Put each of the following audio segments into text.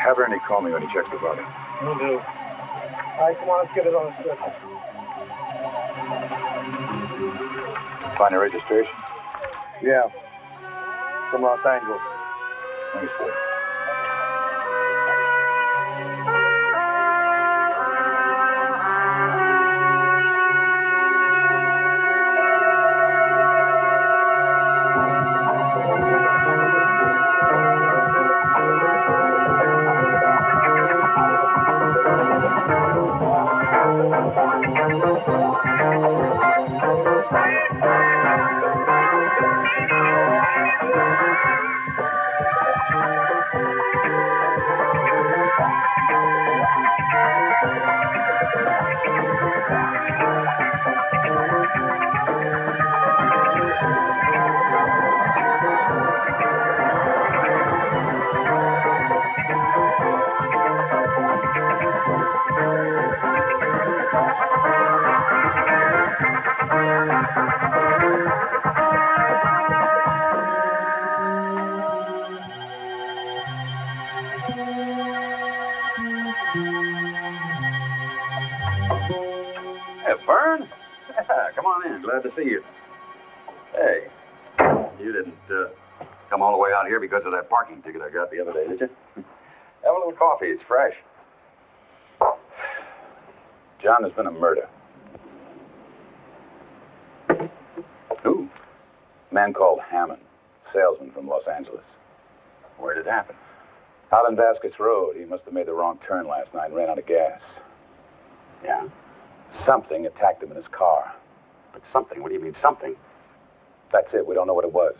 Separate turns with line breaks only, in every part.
Have Ernie call me when he checks the body.
Will do. All right, come on, let's get it on the surface.
Find a registration?
Yeah. From Los Angeles.
Let me see.
Vern? Come on in. Glad to see you. Hey, you didn't come all the way out here because of that parking ticket I got the other day, did you? Have a little coffee. It's fresh.
John, there's been a murder.
Who?
A man called Hammond, salesman from Los Angeles.
Where did it happen?
Out on Vasquez Road. He must have made the wrong turn last night and ran out of gas.
Yeah?
Something attacked him in his car.
But something? What do you mean, something?
That's it. We don't know what it was.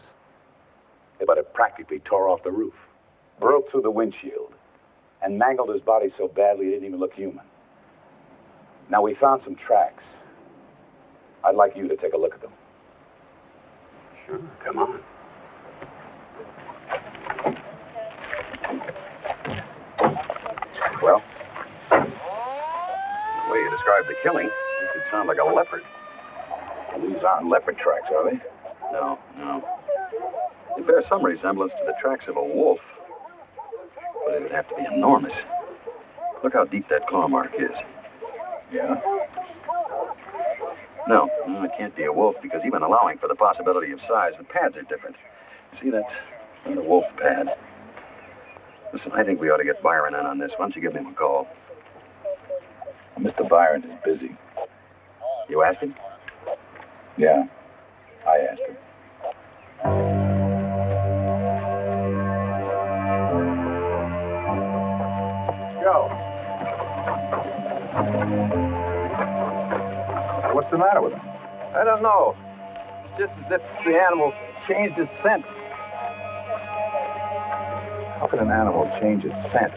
But it practically tore off the roof, broke through the windshield, and mangled his body so badly he didn't even look human. Now, we found some tracks. I'd like you to take a look at them.
Sure, come on.
Well?
The way you described the killing, it could sound like a leopard.
Well, these aren't leopard tracks, are they?
No. They bear some resemblance to the tracks of a wolf. But it would have to be enormous. Look how deep that claw mark is.
Yeah?
No, it can't be a wolf because even allowing for the possibility of size, the pads are different. See, that's not a wolf pad. Listen, I think we ought to get Byron in on this. Why don't you give him a call?
Mr. Byron is busy.
You asked him?
Yeah, I asked him.
Joe.
What's the matter with him?
I don't know. It's just as if the animal changed its scent.
How can an animal change its scent?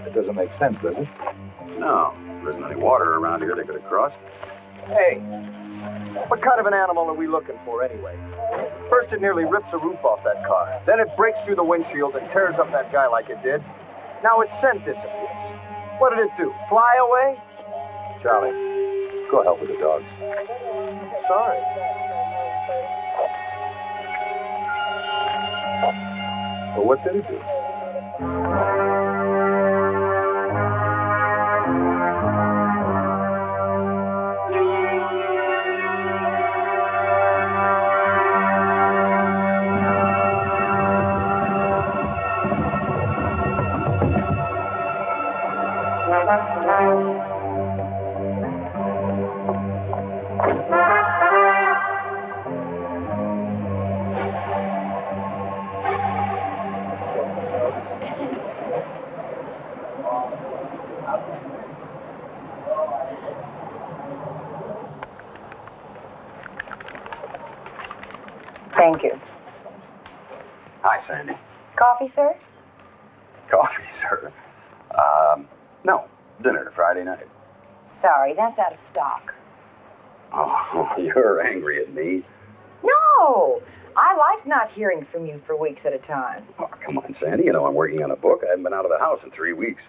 It doesn't make sense, does it?
No. There isn't any water around here they could have crossed.
Hey, what kind of an animal are we looking for anyway? First, it nearly rips the roof off that car. Then it breaks through the windshield and tears up that guy like it did. Now its scent disappears. What did it do? Fly away?
Charlie, go help with the dogs.
Sorry.
Well, what did it do?
Thank you.
Hi, Sandy.
Coffee, sir?
Coffee, sir. No. Dinner Friday night.
Sorry, that's out of stock.
Oh, you're angry at me.
No! I like not hearing from you for weeks at a time.
Oh, come on, Sandy. You know I'm working on a book. I haven't been out of the house in 3 weeks.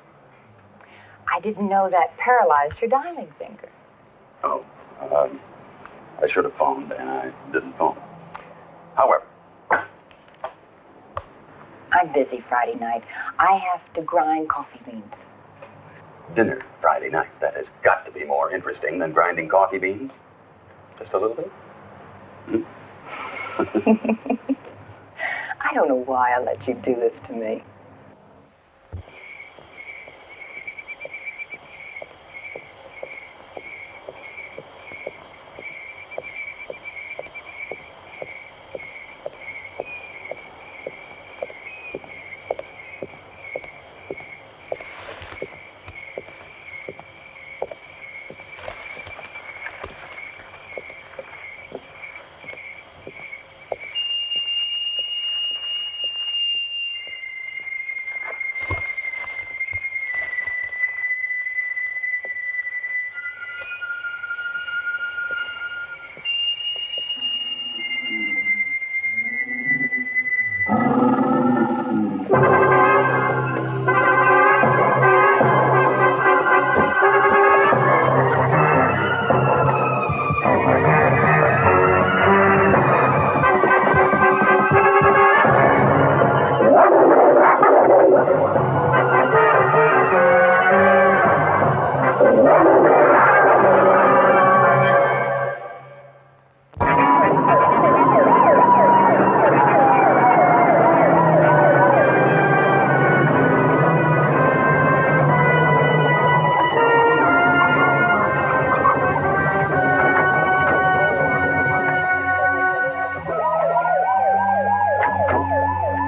I didn't know that paralyzed your dialing finger.
Oh, I should have phoned, and I didn't phone. However,
I'm busy Friday night. I have to grind coffee beans.
dinner Friday night. That has got to be more interesting than grinding coffee beans. Just a little bit?
I don't know why I let you do this to me.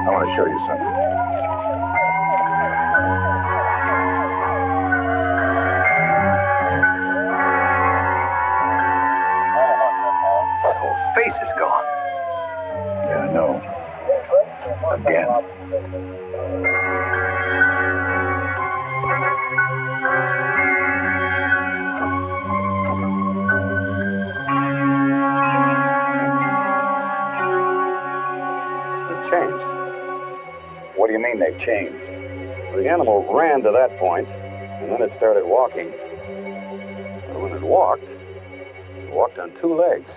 I want to show you something.
His whole face is gone.
Yeah, I know. Again.
It changed.
What do you mean they've changed?
Well, the animal ran to that point, and then it started walking. But when it walked on two legs.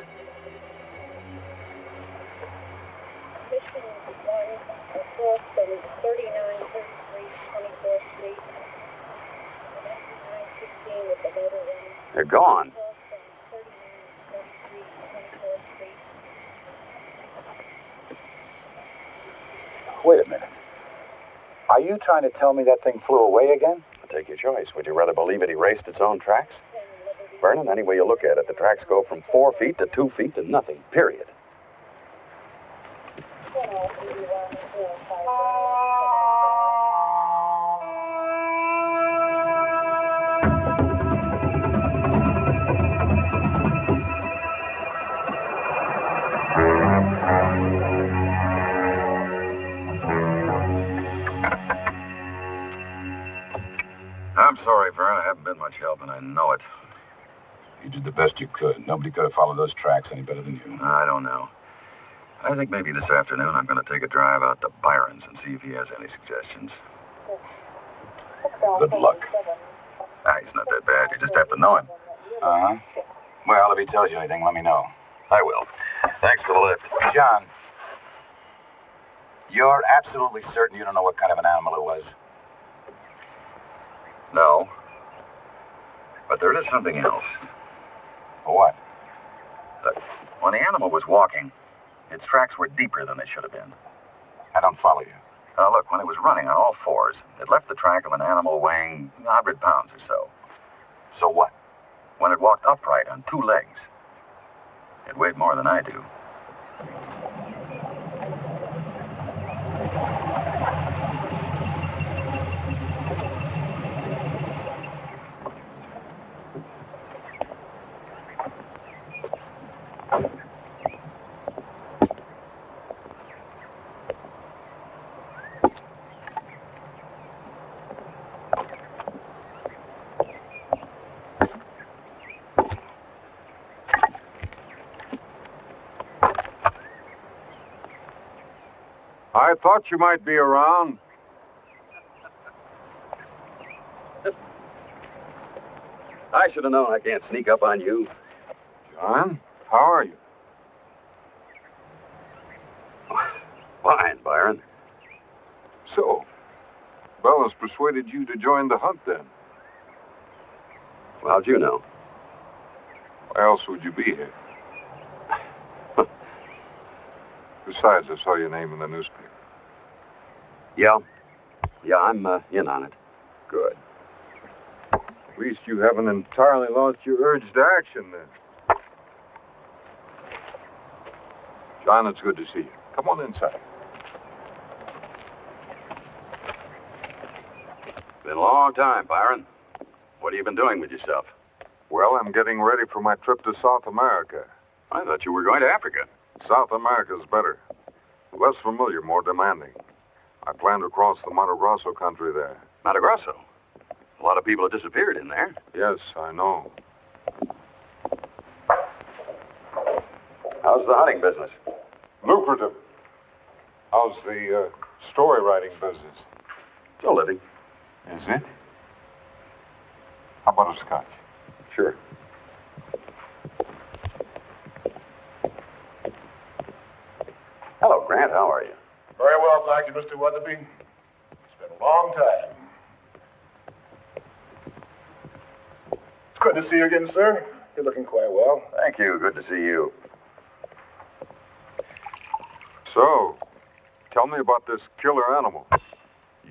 Mission 1 across from 3933 24th Street. 916 with the motor running.
They're gone.
Across from 3933 24th Street.
Wait a minute. Are you trying to tell me that thing flew away again?
Take your choice. Would you rather believe it erased its own tracks? Vernon, any way you look at it, the tracks go from 4 feet to 2 feet to nothing, period. I'm sorry, Vern. I haven't been much help, and I know it.
You did the best you could. Nobody could have followed those tracks any better than you.
I don't know. I think maybe this afternoon I'm going to take a drive out to Byron's and see if he has any suggestions.
Good luck.
to know him.
Uh-huh. Well, if he tells you anything, let me know.
I will. Thanks for the lift.
John, you're absolutely certain you don't know what kind of an animal it was?
No. But there is something else.
What?
Look, when the animal was walking, its tracks were deeper than they should have been.
I don't follow you.
Now, look, when it was running on all fours, it left the track of an animal weighing 100 pounds or so.
So what?
When it walked upright on two legs, it weighed more than I do.
I thought you might be around.
I should have known I can't sneak up on you.
John, how are you?
Fine, Byron.
So, Bella's persuaded you to join the hunt then.
Well, how'd you know?
Why else would you be here? Besides, I saw your name in the newspaper.
Yeah, I'm in on it.
Good. At least you haven't entirely lost your urge to action then. John, it's good to see you. Come on inside.
Been a long time, Byron. What have you been doing with yourself?
Well, I'm getting ready for my trip to South America.
I thought you were going to Africa.
South America's better. Less familiar, more demanding. I plan to cross the Mato Grosso country there.
Mato Grosso? A lot of people have disappeared in there.
Yes, I know.
How's the hunting business?
Lucrative. How's the story writing business?
Still living.
Is it? How about a scotch?
Sure. Hello, Grant. How are you?
Very well, thank you, Mr. Weatherby. It's been a long time. It's good to see you again, sir. You're looking quite well.
Thank you. Good to see you.
So, tell me about this killer animal.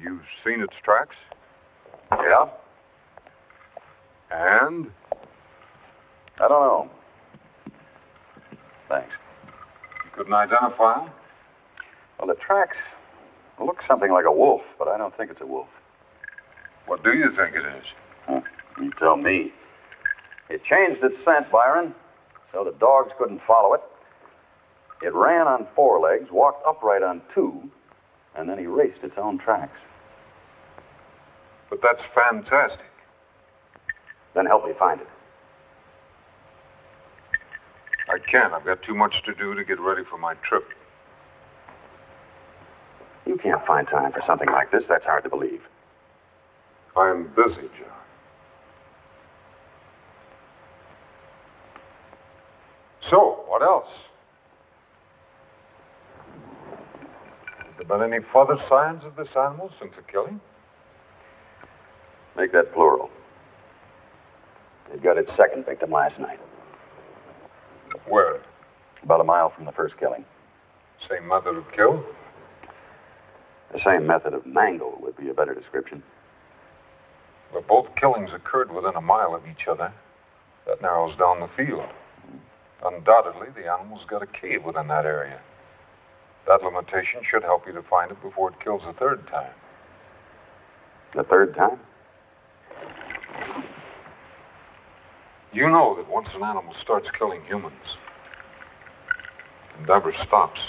You've seen its tracks?
Yeah?
And?
I don't know. Thanks.
You couldn't identify him?
Well, the tracks look something like a wolf, but I don't think it's a wolf.
What do you think it is?
Huh, you tell me. It changed its scent, Byron, so the dogs couldn't follow it. It ran on four legs, walked upright on two, and then erased its own tracks.
But that's fantastic.
Then help me find it.
I can't. I've got too much to do to get ready for my trip.
You can't find time for something like this. That's hard to believe.
I'm busy, John. So, what else? Has there been any further signs of this animal since the killing?
Make that plural. It got its second victim last night,
Where?
about a mile from the first killing.
Same method of kill?
The same method of mangle would be a better description.
But both killings occurred within a mile of each other. That narrows down the field. Undoubtedly, the animal's got a cave within that area. That limitation should help you to find it before it kills a third time.
The third time?
You know that once an animal starts killing humans, it never stops.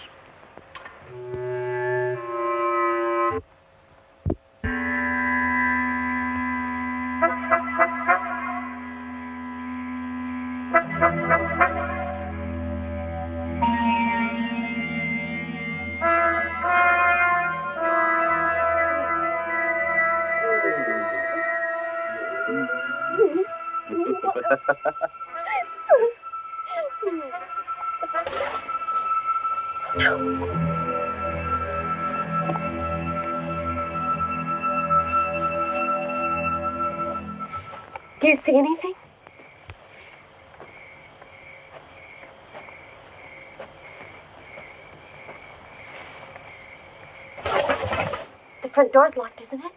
Do you see anything? The front door's locked, isn't it?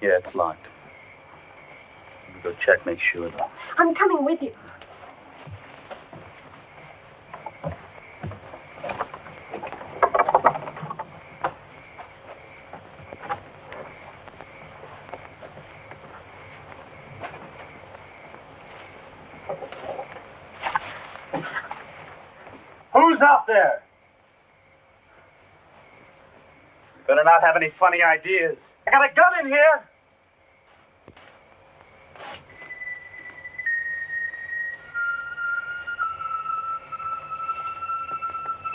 Yeah, it's locked. Let me go check, make sure, though.
I'm coming with you.
Who's out there? Better not have any funny ideas. I got a gun in here.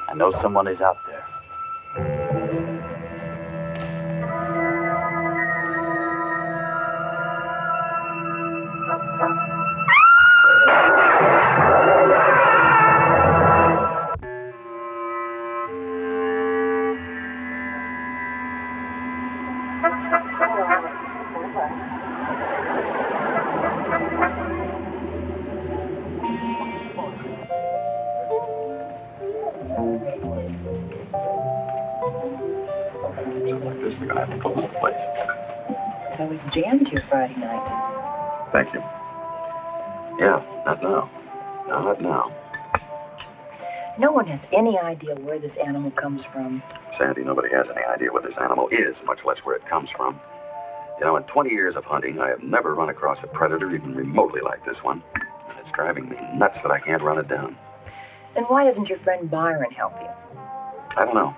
I know someone is out there.
This is going to have to close the place.
I was jammed here Friday night.
Thank you. Yeah, not now. No, not now.
No one has any idea where this animal comes from.
Sandy, nobody has any idea what this animal is, much less where it comes from. You know, in 20 years of hunting, I have never run across a predator even remotely like this one. And it's driving me nuts that I can't run it down.
Then why doesn't your friend Byron help you?
I don't know.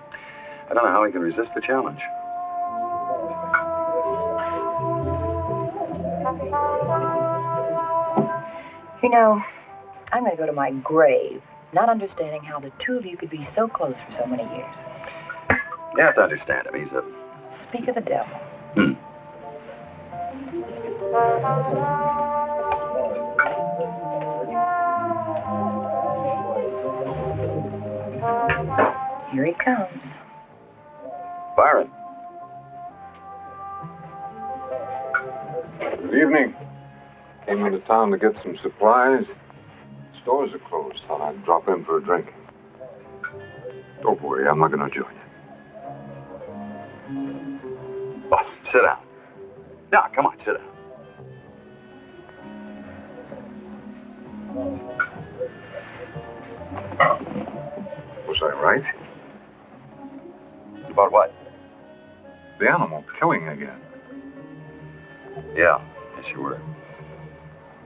I don't know how he can resist the challenge.
You know, I'm going to go to my grave, not understanding how the two of you could be so close for so many years.
You have to understand him. He's a...
Speak of the devil. Here he comes.
Byron.
Good evening. Came into town to get some supplies. Stores are closed. Thought I'd drop in for a drink. Don't worry, I'm not going to join you.
Oh, sit down. No, come on, sit down.
Was I right?
About what?
The animal killing again.
Yeah, yes, you were.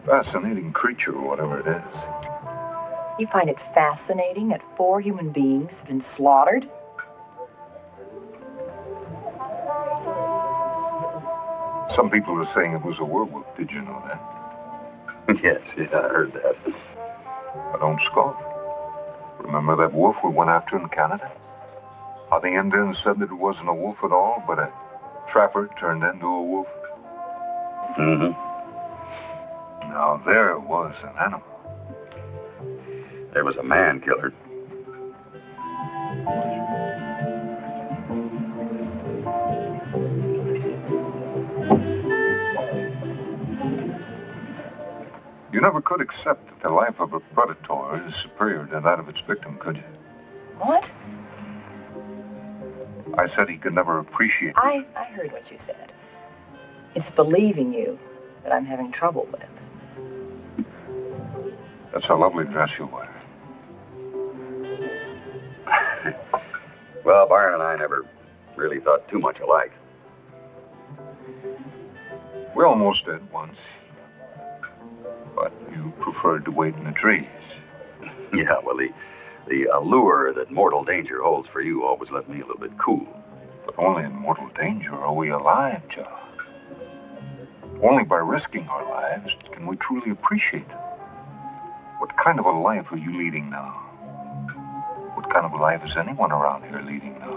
Fascinating creature, whatever it is.
You find it fascinating that 4 human beings have been slaughtered?
Some people are saying it was a werewolf. Did you know that?
Yes, yeah, I heard that.
I don't scoff. Remember that wolf we went after in Canada? How the Indians said that it wasn't a wolf at all, but a trapper turned into a wolf?
Mm-hmm.
Now, there was an animal.
There was a man killer.
You never could accept that the life of a predator is superior to that of its victim, could you?
What?
I said he could never appreciate.
I heard what you said. It's believing you that I'm having trouble with.
That's a lovely dress you wear.
Well, Byron and I never really thought too much alike.
We almost did once. But you preferred to wait in the trees.
Yeah, well, the allure that mortal danger holds for you always left me a little bit cool.
But only in mortal danger are we alive, John. Only by risking our lives can we truly appreciate it. What kind of a life are you leading now? What kind of a life is anyone around here leading now?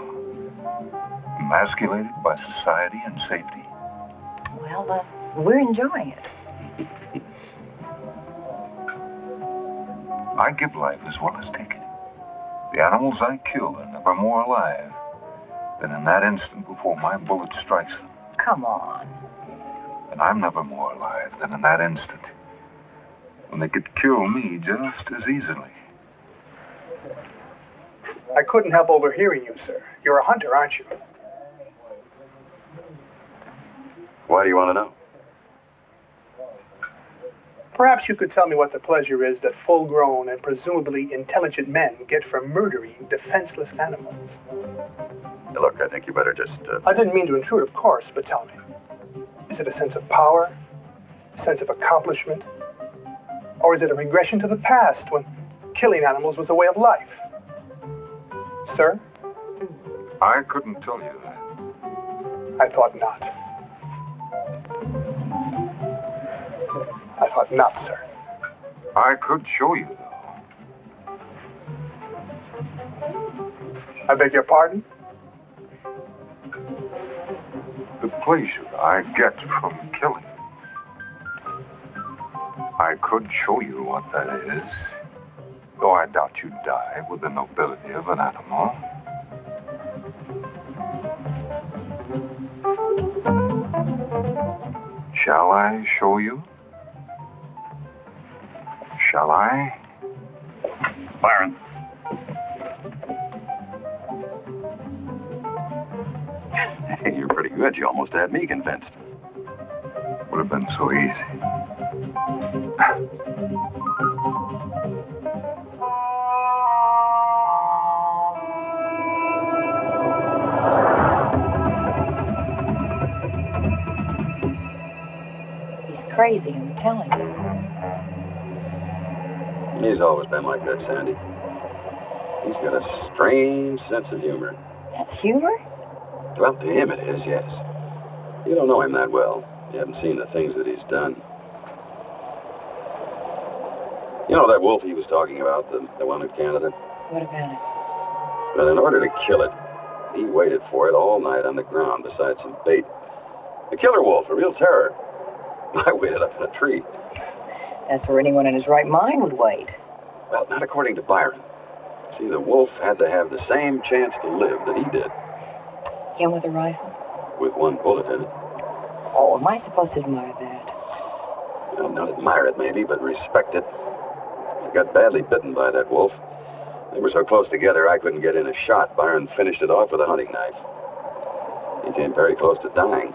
Emasculated by society and safety.
Well, we're enjoying it.
I give life as well as take it. The animals I kill are never more alive than in that instant before my bullet strikes them.
Come on.
And I'm never more alive than in that instant when they could kill me just as easily.
I couldn't help overhearing you, sir. You're a hunter, aren't you?
Why do you want to know?
Perhaps you could tell me what the pleasure is that full-grown and presumably intelligent men get from murdering defenseless animals.
Look, I think you better just...
I didn't mean to intrude, of course, but tell me. Is it a sense of power? A sense of accomplishment? Or is it a regression to the past when killing animals was a way of life? Sir?
I couldn't tell you that.
I thought not. I thought not, sir.
I could show you, though.
I beg your pardon?
The pleasure I get from killing. I could show you what that is, though I doubt you'd die with the nobility of an animal. Shall I show you? Shall I?
Byron. Hey, you're pretty good. You almost had me convinced.
Would have been so easy.
He's crazy, I'm telling you.
He's always been like that, Sandy. He's got a strange sense of humor.
That's humor?
Well, to him it is, yes. You don't know him that well. You haven't seen the things that he's done. You know that wolf he was talking about, the one in Canada?
What about it?
Well, in order to kill it, he waited for it all night on the ground beside some bait. The killer wolf, a real terror. I waited up in a tree.
That's where anyone in his right mind would wait.
Well, not according to Byron. See, the wolf had to have the same chance to live that he did.
Him with a rifle?
With one bullet in it.
Oh, am I supposed to admire that?
Well, not admire it, maybe, but respect it. I got badly bitten by that wolf. They were so close together I couldn't get in a shot. Byron finished it off with a hunting knife. He came very close to dying.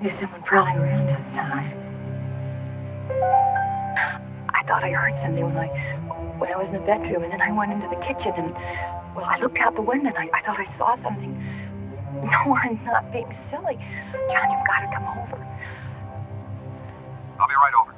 There's someone prowling around outside. I thought I heard something when I was in the bedroom, and then I went into the kitchen, and, well, I looked out the window, and I thought I saw something. No, I'm not being silly. John, you've got to come over.
I'll be right over.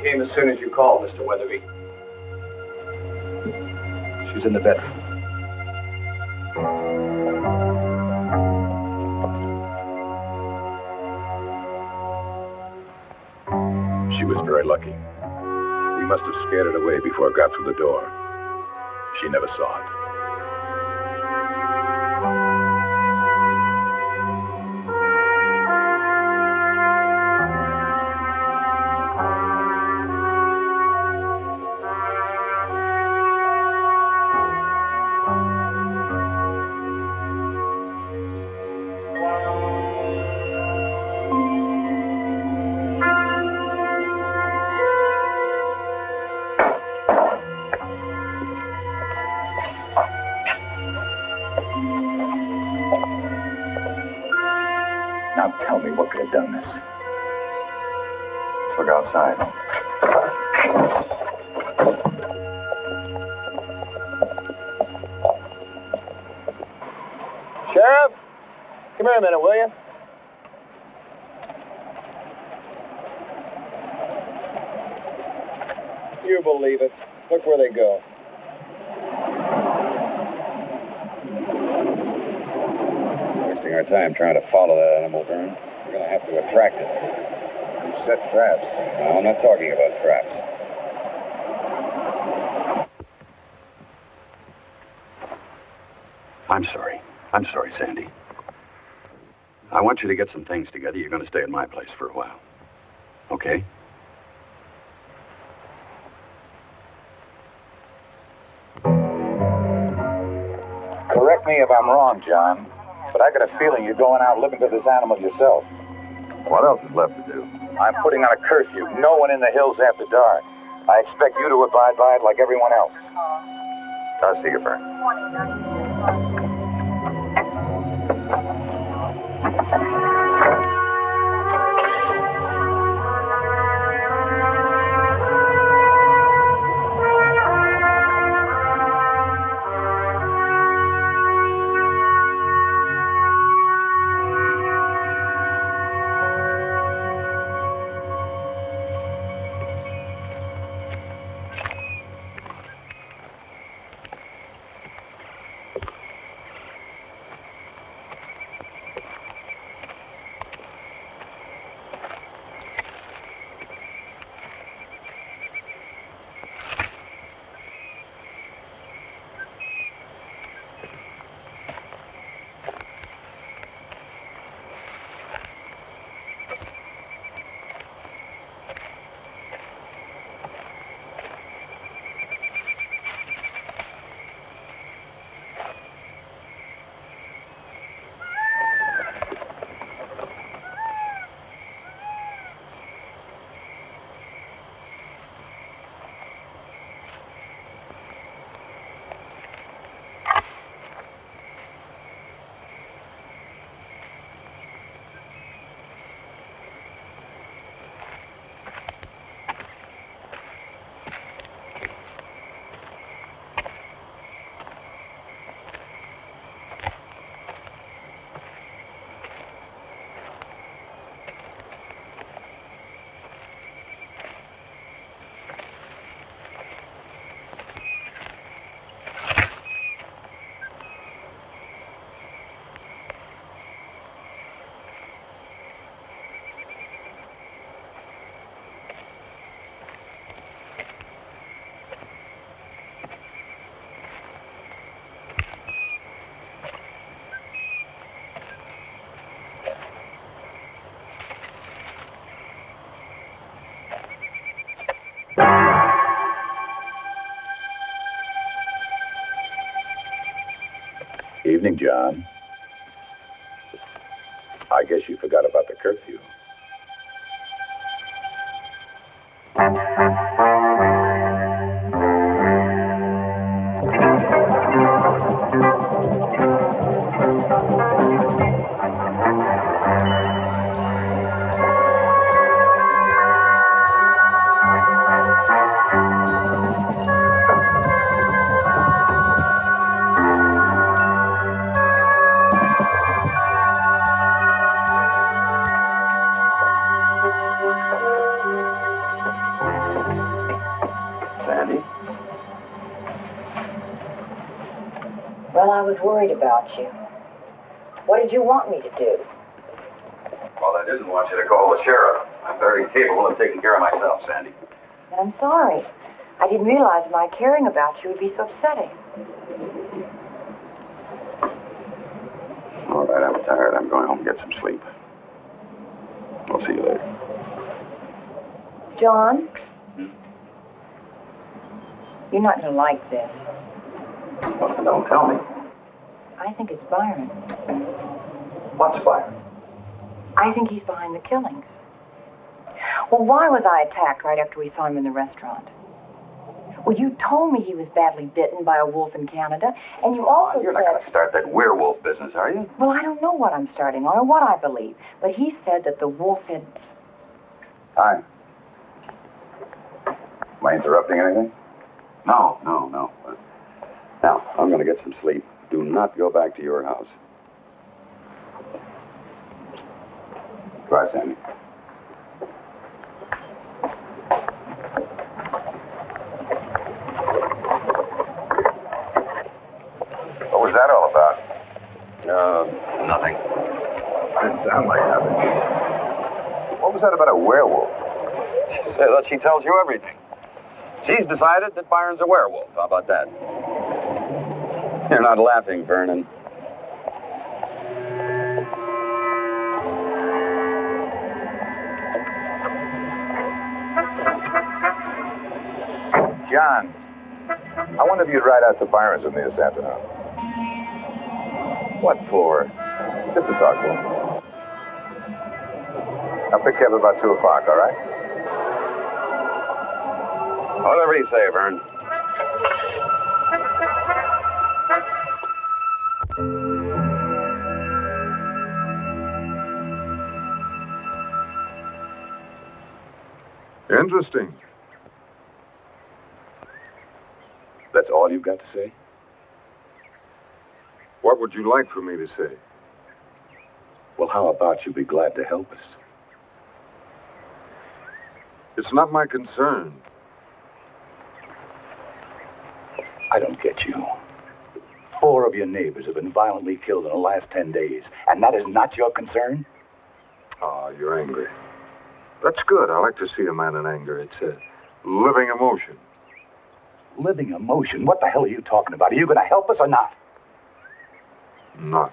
Came as soon as you called, Mr. Weatherby. She's in the bedroom.
She was very lucky. We must have scared it away before it got through the door. She never saw it. Now tell me what could have done this.
Let's look outside.
Sheriff, come here a minute, will you? You believe it. Look where they go.
Wasting our time trying to follow that animal, Vern. We're going to have to attract it. You set traps. No, I'm not talking about traps. I'm sorry. I'm sorry, Sandy. I want you to get some things together. You're going to stay at my place for a while. Okay?
Correct me if I'm wrong, John, but I got a feeling you're going out looking for this animal yourself.
What else is left to do?
I'm putting on a curfew. No one in the hills after dark. I expect you to abide by it like everyone else.
I'll see you, Vern.
Evening, John. I guess you forgot about the curfew.
Sandy?
Well, I was worried about you. What did you want me to do?
Well, I didn't want you to call the sheriff. I'm very capable of taking care of myself, Sandy.
And I'm sorry. I didn't realize my caring about you would be so upsetting.
All right, I'm tired. I'm going home and get some sleep. I'll see you later.
John? You're not going to like this.
Well, don't tell me.
I think it's Byron.
What's Byron?
I think he's behind the killings. Well, why was I attacked right after we saw him in the restaurant? Well, you told me he was badly bitten by a wolf in Canada, and you also
You're
said...
not going to start that werewolf business, are you?
Well, I don't know what I'm starting on or what I believe, but he said that the wolf had...
Hi. Am I interrupting anything?
No. Now, I'm going to get some sleep. Do not go back to your house.
Goodbye, Sandy. What was that all about?
Nothing.
Didn't sound like nothing. What was that about a werewolf?
Say that she tells you everything. She's decided that Byron's a werewolf. How about that? You're not laughing, Vernon.
John, I wonder if you'd ride out to Byron's with me this afternoon. What for? Just to talk to him. I'll pick you up about 2 o'clock, all right?
Whatever you say, Vern.
Interesting.
That's all you've got to say?
What would you like for me to say?
Well, how about you be glad to help us?
It's not my concern.
I don't get you. 4 of your neighbors have been violently killed in the last 10 days, and that is not your concern?
Ah, you're angry. That's good. I like to see a man in anger. It's a living emotion.
Living emotion? What the hell are you talking about? Are you going to help us or not?
Not.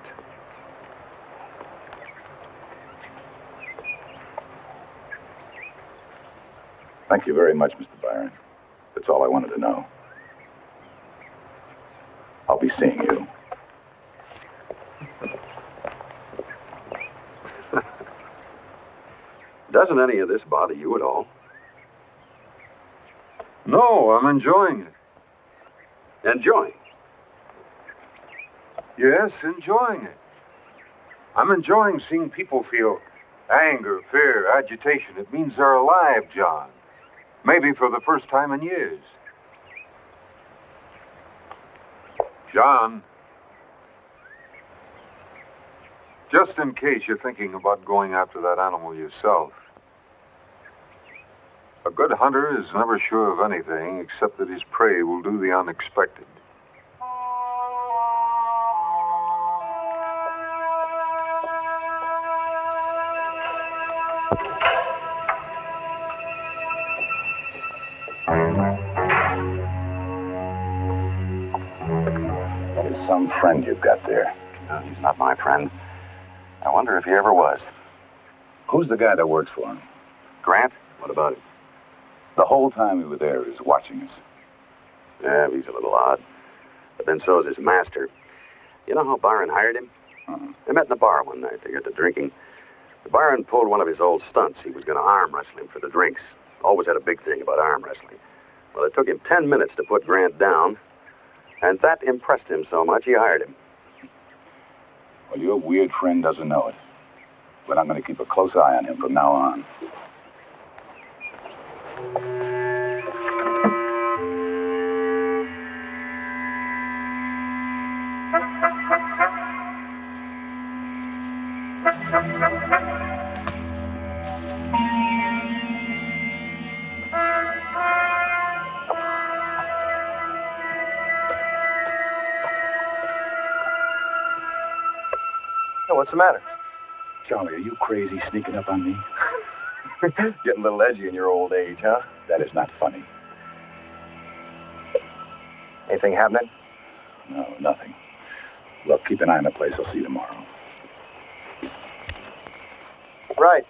Thank you very much, Mr. Byron. That's all I wanted to know. I'll be seeing you.
Doesn't any of this bother you at all?
No, I'm enjoying it.
Enjoying?
Yes, enjoying it. I'm enjoying seeing people feel anger, fear, agitation. It means they're alive, John. Maybe for the first time in years. John, just in case you're thinking about going after that animal yourself, a good hunter is never sure of anything except that his prey will do the unexpected.
That is some friend you've got there.
No, he's not my friend. I wonder if he ever was.
Who's the guy that works for him?
Grant? What about him?
The whole time we were there, he was watching us.
Yeah, he's a little odd. But then so is his master. You know how Byron hired him?
Uh-huh.
They met in the bar one night. They got to drinking. Byron pulled one of his old stunts. He was going to arm wrestle him for the drinks. Always had a big thing about arm wrestling. Well, it took him 10 minutes to put Grant down, and that impressed him so much he hired him.
Well, your weird friend doesn't know it. But I'm going to keep a close eye on him from now on.
Oh, what's the matter?
Charlie, are you crazy sneaking up on me?
Getting a little edgy in your old age, huh?
That is not funny.
Anything happening?
No, nothing. Look, keep an eye on the place. I'll see you tomorrow.
Right.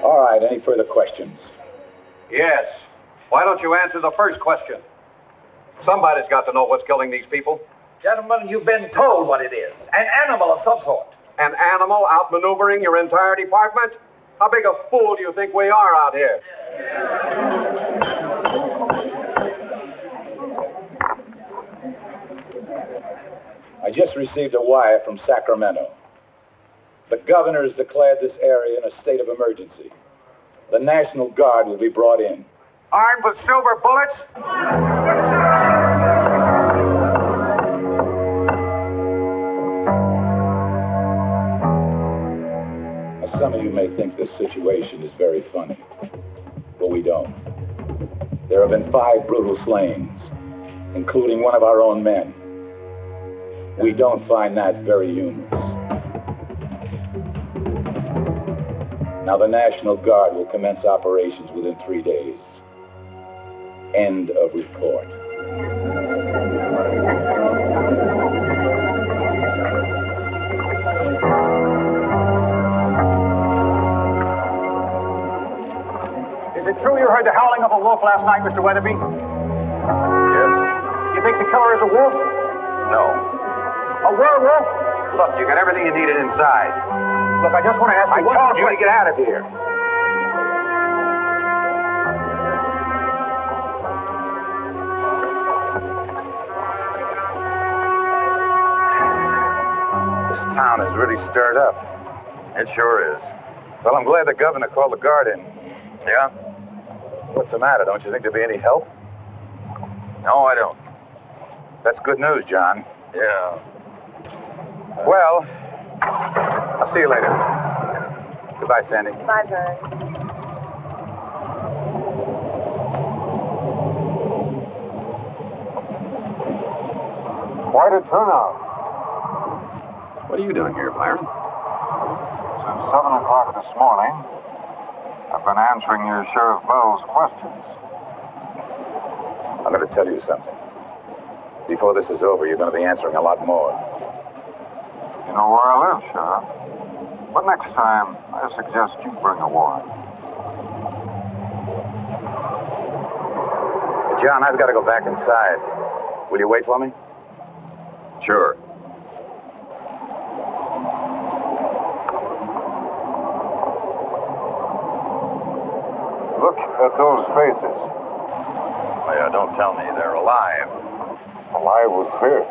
All right, any further questions?
Yes. Why don't you answer the first question? Somebody's got to know what's killing these people.
Gentlemen, you've been told what it is. An animal of some sort.
An animal outmaneuvering your entire department? How big a fool do you think we are out here?
I just received a wire from Sacramento. The governor has declared this area in a state of emergency. The National Guard will be brought in.
Armed with silver bullets?
Now, some of you may think this situation is very funny, but we don't. There have been 5 brutal slayings, including one of our own men. We don't find that very humorous. Now, the National Guard will commence operations within 3 days. End of report.
Is it true you heard the howling of a wolf last night, Mr. Weatherby?
Yes.
You think the killer is a wolf?
No.
A werewolf?
Look, you got everything you needed inside.
Look, I just want to ask you
I told you to get out of here.
This town is really stirred up.
It sure is.
Well, I'm glad the governor called the guard in.
Yeah?
What's the matter? Don't you think there'll be any help?
No, I don't.
That's good news, John.
Yeah.
Well, I'll see you later. Goodbye, Sandy.
Bye, Vern.
Quite a turnout.
What are you doing here, Byron?
Since 7 o'clock this morning, I've been answering your Sheriff Bell's questions.
I'm going to tell you something. Before this is over, you're going to be answering a lot more.
You know where I live, Sheriff. But next time, I suggest you bring a warrant.
John, I've got to go back inside. Will you wait for me?
Sure.
Look at those faces.
Oh, yeah, don't tell me. They're alive.
Alive with fear.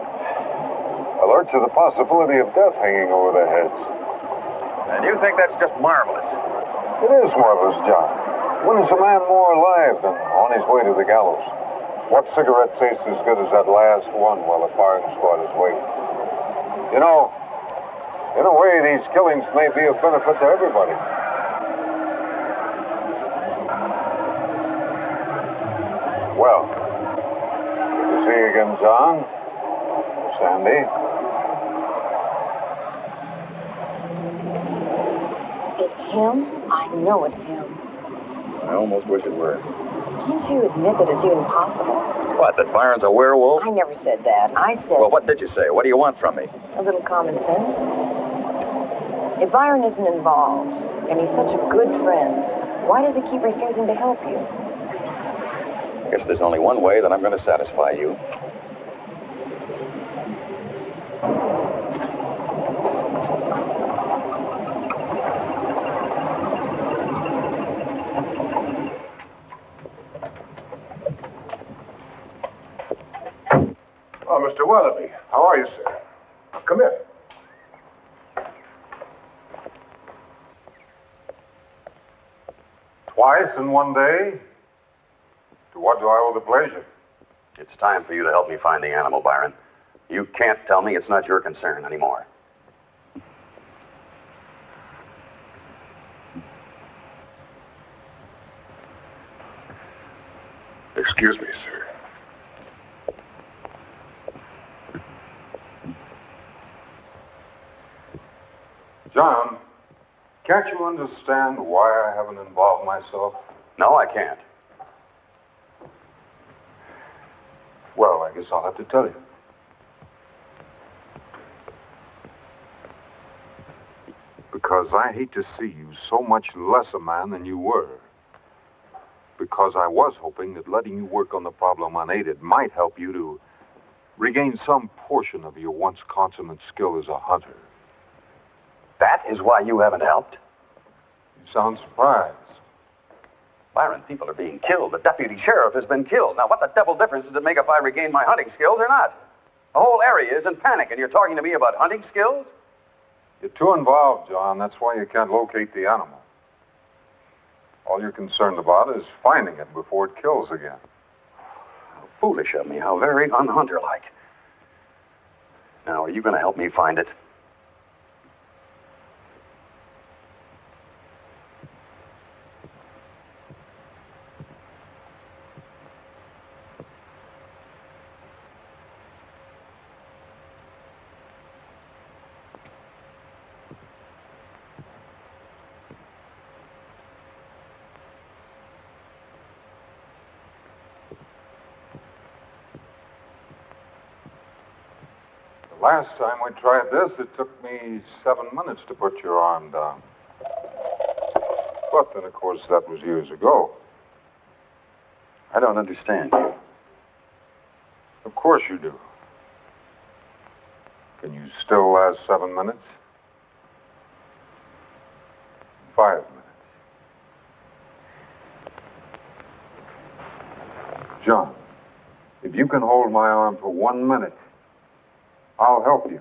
Alert to the possibility of death hanging over their heads.
And you think that's just marvelous?
It is marvelous, John. When is a man more alive than on his way to the gallows? What cigarette tastes as good as that last one while the firing squad is waiting? You know, in a way, these killings may be of benefit to everybody. Well, good to see you again, John. Sandy.
It's him? I know it's him.
I almost wish it were.
Can't you admit that it's even possible?
What, that Byron's a werewolf?
I never said that. I said
Well, what did you say? What do you want from me?
a little common sense. If Byron isn't involved, and he's such a good friend, why does he keep refusing to help you?
Guess there's only one way that I'm going to satisfy you.
Oh, Mr. Weatherby, how are you, sir? Come in.
Twice in one day? To what do I owe the pleasure?
It's time for you to help me find the animal, Byron. You can't tell me it's not your concern anymore.
Excuse me, sir.
Can't you understand why I haven't involved myself?
No, I can't.
Well, I guess I'll have to tell you. Because I hate to see you so much less a man than you were. Because I was hoping that letting you work on the problem unaided might help you to regain some portion of your once consummate skill as a hunter.
That is why you haven't helped?
You sound surprised.
Byron, people are being killed. The deputy sheriff has been killed. Now, what the devil difference does it make if I regain my hunting skills or not? The whole area is in panic, and you're talking to me about hunting skills?
You're too involved, John. That's why you can't locate the animal. All you're concerned about is finding it before it kills again.
How foolish of me. How very unhunter-like. Now, are you going to help me find it?
Last time we tried this, it took me 7 minutes to put your arm down. But then, of course, that was years ago.
I don't understand you.
Of course you do. Can you still last 7 minutes? 5 minutes. John, if you can hold my arm for 1 minute, I'll help you.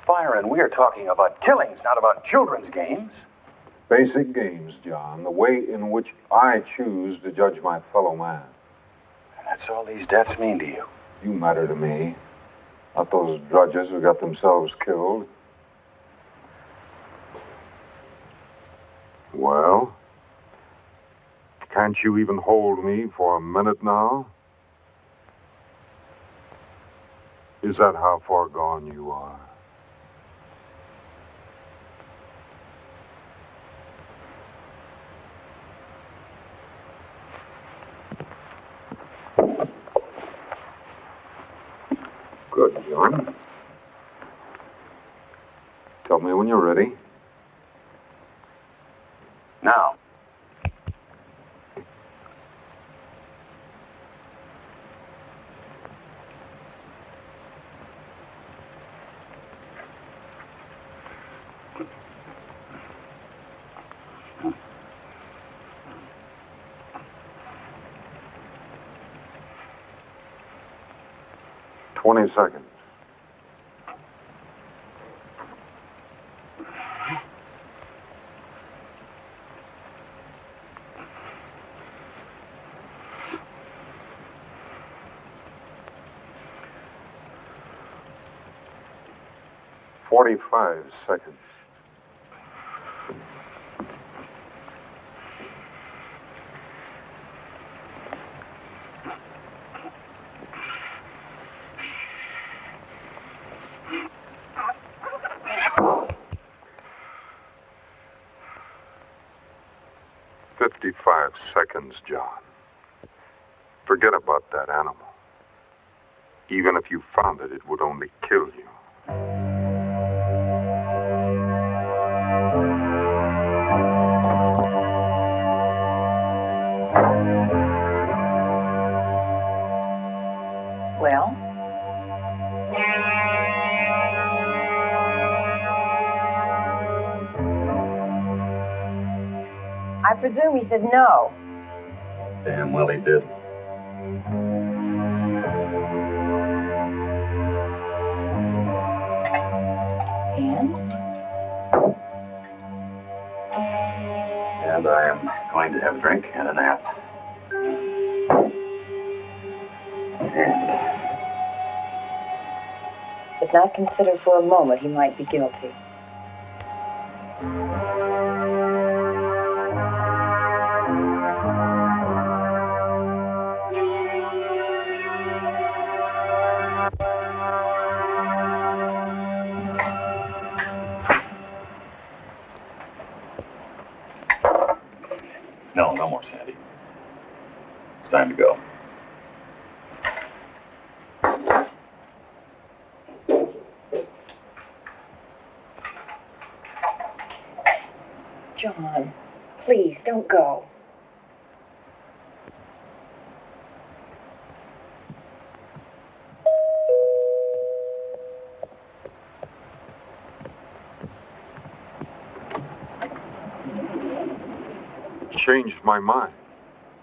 Byron, we are talking about killings, not about children's games.
Basic games, John. The way in which I choose to judge my fellow man.
That's all these deaths mean to you.
You matter to me. Not those drudges who got themselves killed. Well? Can't you even hold me for a minute now? Is that how far gone you are? Good, John. Tell me when you're ready.
Now.
"20 seconds. "45 seconds. "55 seconds, John. Forget about that animal. Even if you found it, it would only kill you.
Well? I presume he said no.
Damn well he did. And I am going to have a drink and a nap. And
Did not consider for a moment he might be guilty.
No, no more, Sandy. It's time to go.
John, please, don't go.
Changed my mind.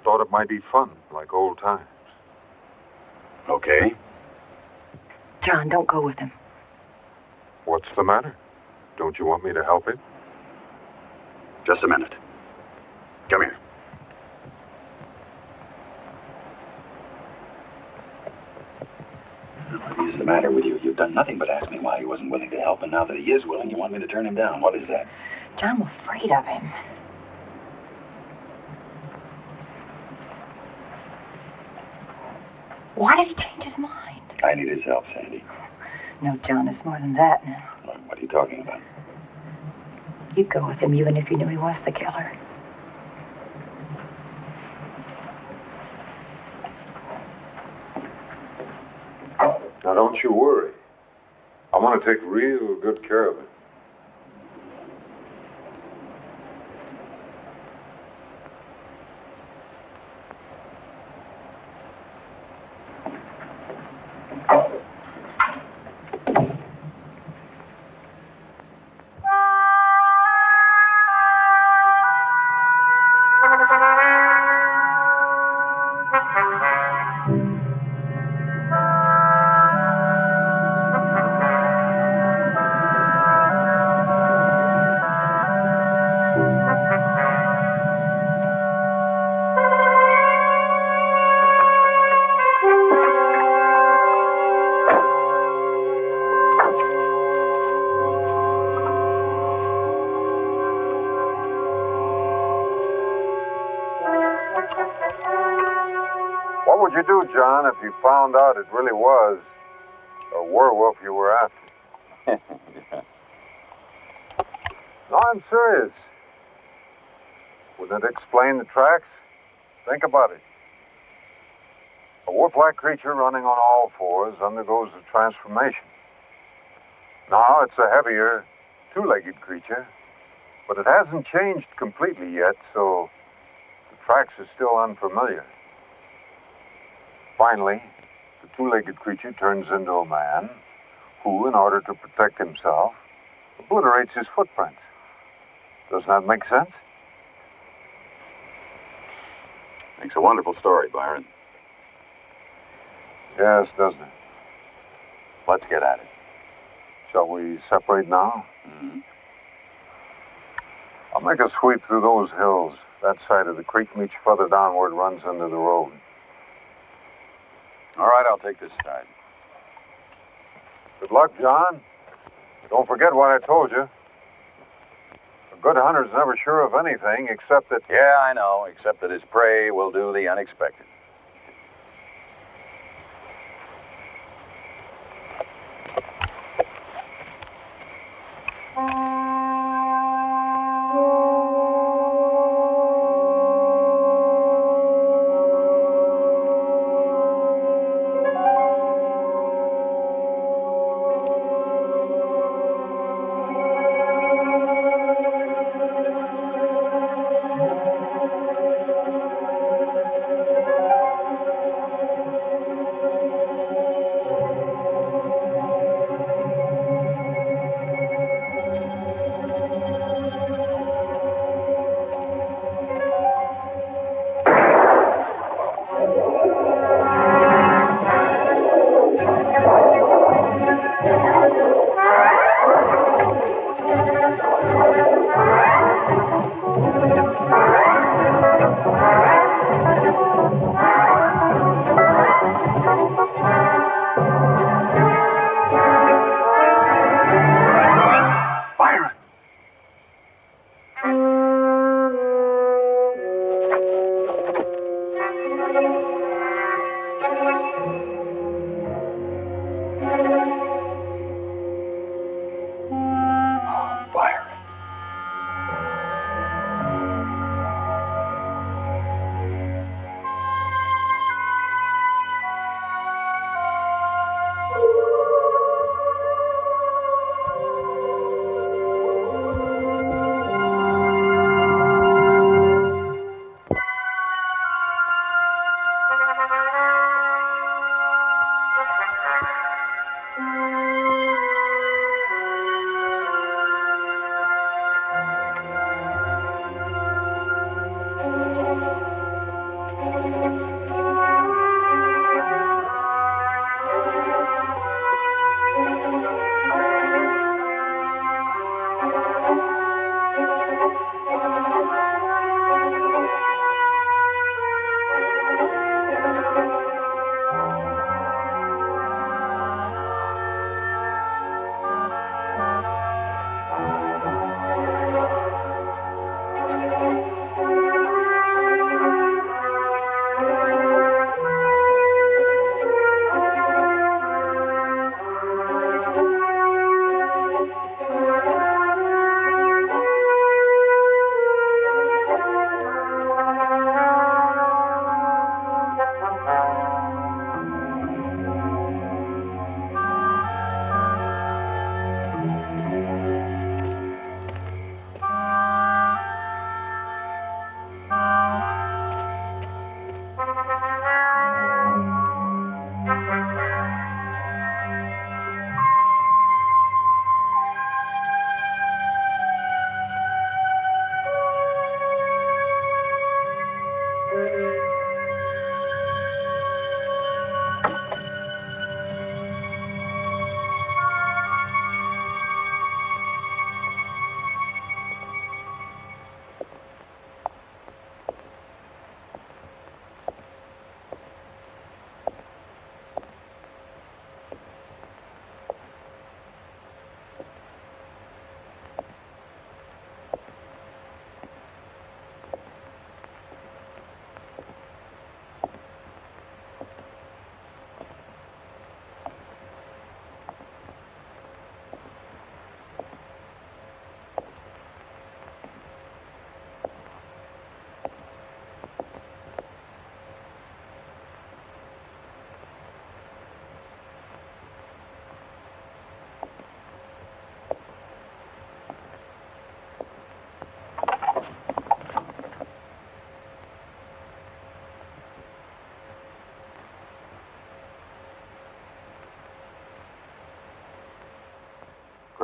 Thought it might be fun, like old times.
Okay.
John, don't go with him.
What's the matter? Don't you want me to help it?
Just a minute. Come here. What is the matter with you? You've done nothing but ask me why he wasn't willing to help, and now that he is willing, you want me to turn him down. What is that?
John, I'm afraid of him. Why did he change his mind?
I need his help, Sandy.
No, John, it's more than that now.
What are you talking about?
You'd go with him even if you knew he was the killer.
Now, don't you worry. I'm going to take real good care of it. What would you do, John, if you found out it really was a werewolf you were after? No, I'm serious. Wouldn't it explain the tracks? Think about it. A wolf-like creature running on all fours undergoes a transformation. Now it's a heavier, two-legged creature, but it hasn't changed completely yet, so the tracks are still unfamiliar. Finally, the two-legged creature turns into a man who, in order to protect himself, obliterates his footprints. Doesn't that make sense?
Makes a wonderful story, Byron.
Yes, doesn't it?
Let's get at it.
Shall we separate now?
Mm-hmm.
I'll make a sweep through those hills. That side of the creek much further downward runs into the road.
All right, I'll take this side.
Good luck, John. Don't forget what I told you. A good hunter's never sure of anything except that...
Yeah, I know, except that his prey will do the unexpected.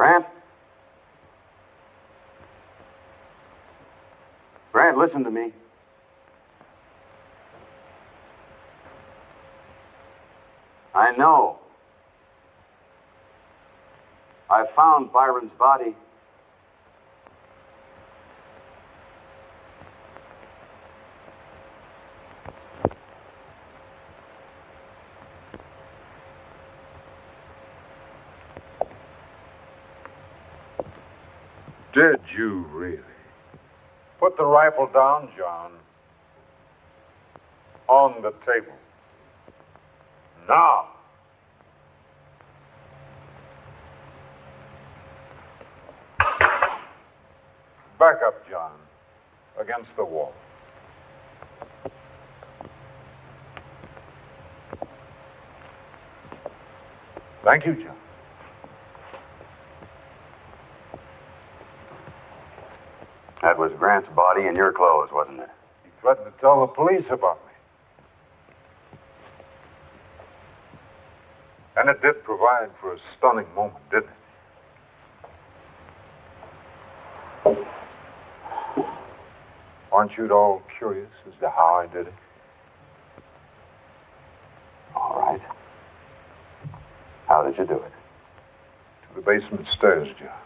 Grant? Grant, listen to me. I know. I found Byron's body.
Did you really? Put the rifle down, John. On the table. Now. Back up, John. Against the wall. Thank you, John.
That was Grant's body in your clothes, wasn't it?
He threatened to tell the police about me. And it did provide for a stunning moment, didn't it? Aren't you at all curious as to how I did it?
All right. How did you do it?
To the basement stairs, John.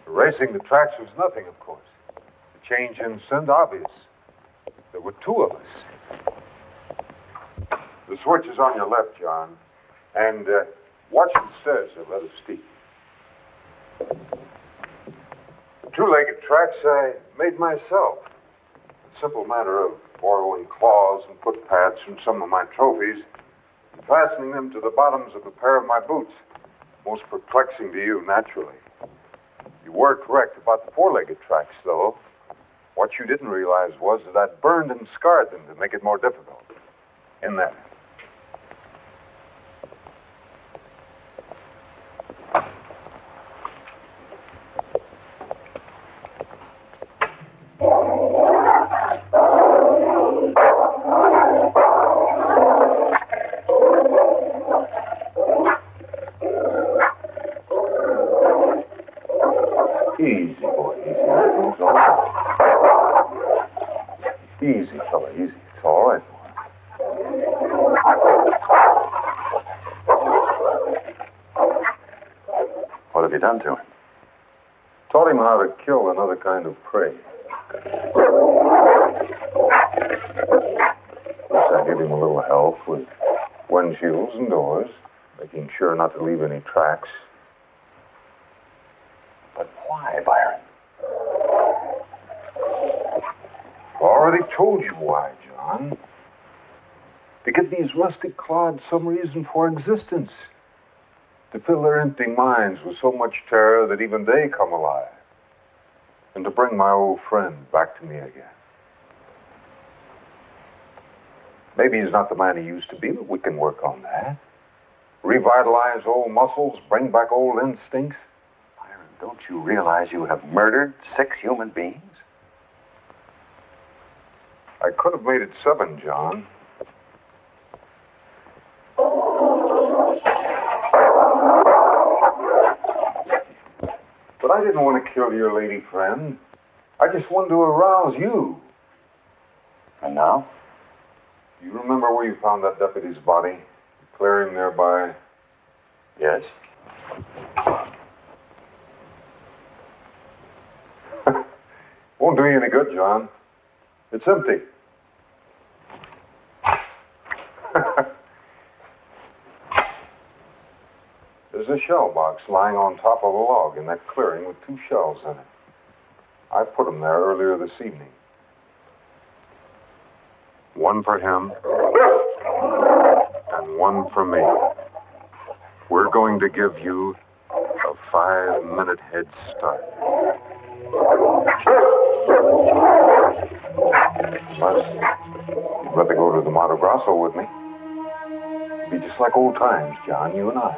Erasing the tracks was nothing, of course. The change in scent, obvious. There were two of us. The switch is on your left, John. And watch the stairs. They'll let us speak. The two-legged tracks I made myself. A simple matter of borrowing claws and footpads from some of my trophies and fastening them to the bottoms of a pair of my boots. Most perplexing to you, naturally. You were correct about the four-legged tracks, though. What you didn't realize was that I'd burned and scarred them to make it more difficult. In there. Easy, boy, easy. Everything's all right. Easy, fella, easy. It's all right, boy.
What have you done to him?
Taught him how to kill another kind of prey. Plus, I gave him a little help with windshields and doors, making sure not to leave any tracks.
But why, Byron?
Already told you why, John. To give these rustic clods some reason for existence. To fill their empty minds with so much terror that even they come alive. And to bring my old friend back to me again. Maybe he's not the man he used to be, but we can work on that. Revitalize old muscles, bring back old instincts.
Byron, don't you realize you have murdered 6 human beings?
I could have made it 7, John. But I didn't want to kill your lady friend. I just wanted to arouse you.
And now?
Do you remember where you found that deputy's body? The clearing nearby?
Yes.
Won't do you any good, John. It's empty. There's a shell box lying on top of a log in that clearing with 2 shells in it. I put them there earlier this evening. One for him, and one for me. We're going to give you a 5-minute head start. Unless you'd rather go to the Mato Grosso with me. It'd be just like old times, John, you and I.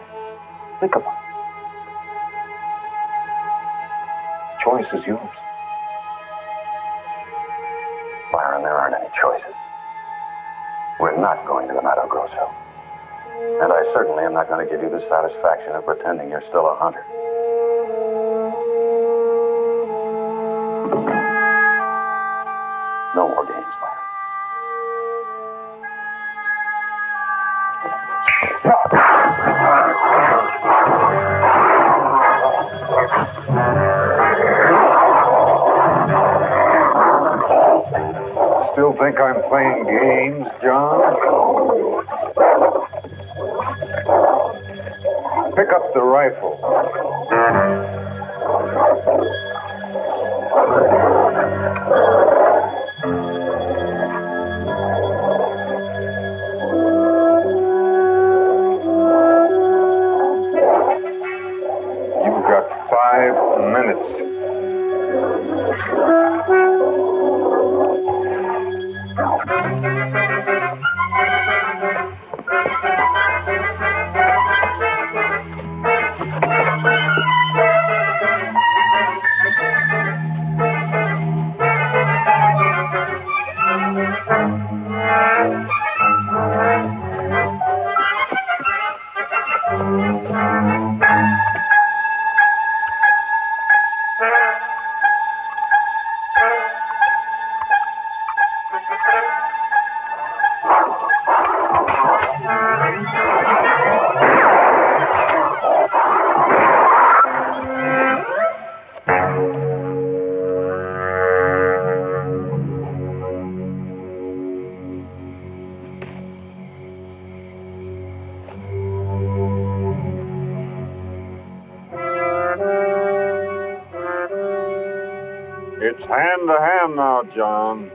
Think about it. The choice is yours.
Byron, there aren't any choices. We're not going to the Mato Grosso. And I certainly am not going to give you the satisfaction of pretending you're still a hunter. No more games, Byron.
Still think I'm playing games, John? Pick up the rifle. You've got 5 minutes. It's hand to hand now, John.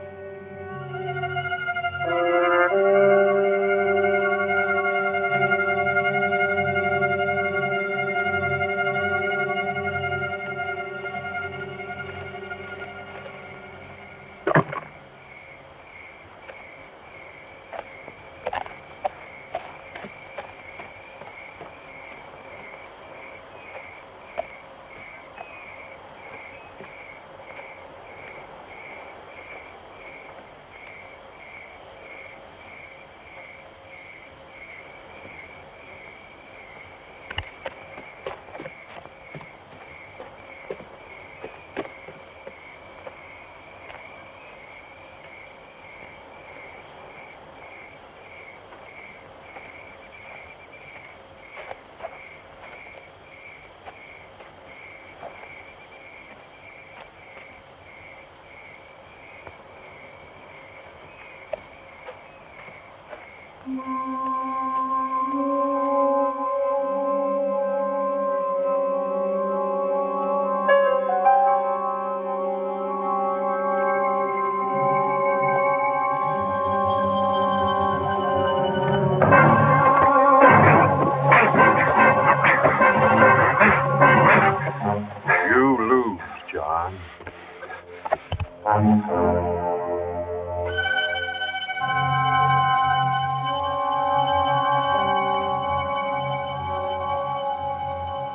You lose, John.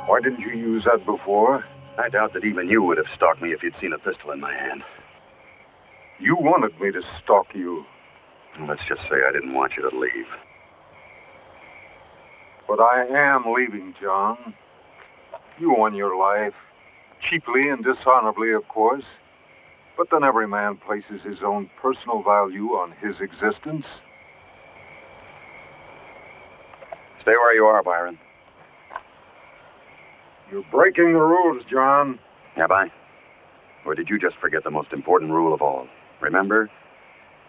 Why didn't you use that before?
I doubt that even you would have stalked me if you'd seen a pistol in my hand.
You wanted me to stalk you.
Let's just say I didn't want you to leave.
But I am leaving, John. You won your life. Cheaply and dishonorably, of course. But then every man places his own personal value on his existence.
Stay where you are, Byron.
You're breaking the rules, John.
Have I? Or did you just forget the most important rule of all? Remember?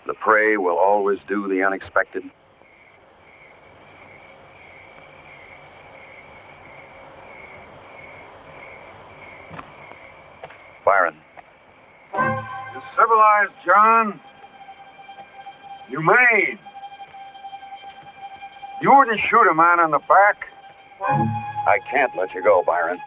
The prey will always do the unexpected. Byron.
You're civilized, John. Humane. You wouldn't shoot a man in the back.
I can't let you go, Byron.